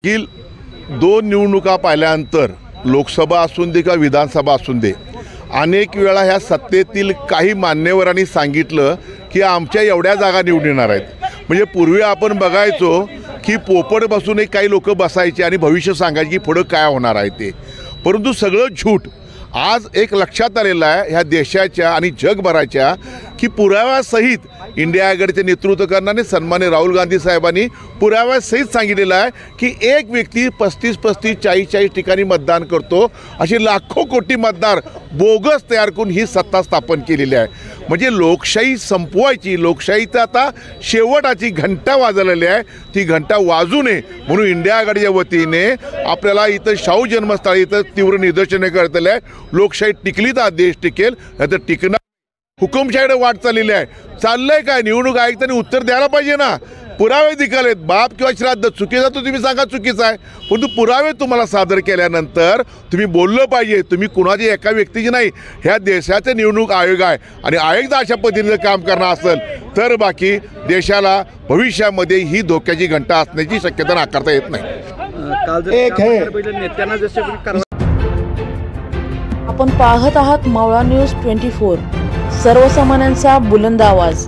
मागील दोन निवडणुका पाहिल्यानंतर लोकसभा असून दे किंवा विधानसभा असून दे अनेक वेळा ह्या सत्तेतील काही मान्यवरांनी सांगितलं की आमच्या एवढ्या जागा निवडून येणार आहेत। म्हणजे पूर्वी आपण बघायचो की पोपट बसून एक काही लोक बसायचे आणि भविष्य सांगायचे की पुढं काय होणार आहे ते, परंतु सगळं झूट आज एक लक्षात आलेलं आहे ह्या देशाच्या आणि जगभराच्या की पुराव्यासहित इंडिया आघाडीचे नेतृत्व करणारे सन्माननीय राहुल गांधी साहेबांनी पुराव्यासहित सांगितलेलं आहे की एक व्यक्ती 35, 40 ठिकाणी मतदान करतो, असे लाखो कोटी मतदार बोगस तयार करून ही सत्ता स्थापन केलेली आहे। म्हणजे लोकशाही संपवायची, लोकशाहीचा आता शेवटाची घंटा वाजलेली आहे, ती घंटा वाजू नये म्हणून इंडिया आघाडीच्या वतीने आपल्याला इथं शाहू जन्मस्थळी इथं तीव्र निदर्शने करतले आहे। लोकशाही टिकली तर देश टिकेल, नाही तर टिकणार हुकुमशाहीकडे वाट चाललेली आहे। चाललंय काय, निवडणूक आयुक्तांनी उत्तर द्यायला पाहिजे ना। पुरावे दिखालेत, बाप किंवा श्राद्ध चुकीचा तो तुम्ही सांगा चुकीचा आहे, परंतु पुरावे तुम्हाला सादर केल्यानंतर तुम्ही बोललं पाहिजे। तुम्ही कुणाची एका व्यक्तीची नाही, ह्या देशाचे निवडणूक आयोग आहे आणि आयोग अशा पद्धतीने काम करणार असेल तर बाकी देशाला भविष्यामध्ये ही धोक्याची घंटा असण्याची शक्यता नाकारता येत नाही। आपण पाहत आहात मावळा न्यूज 24, सर्वसामान्यांचा बुलंद आवाज।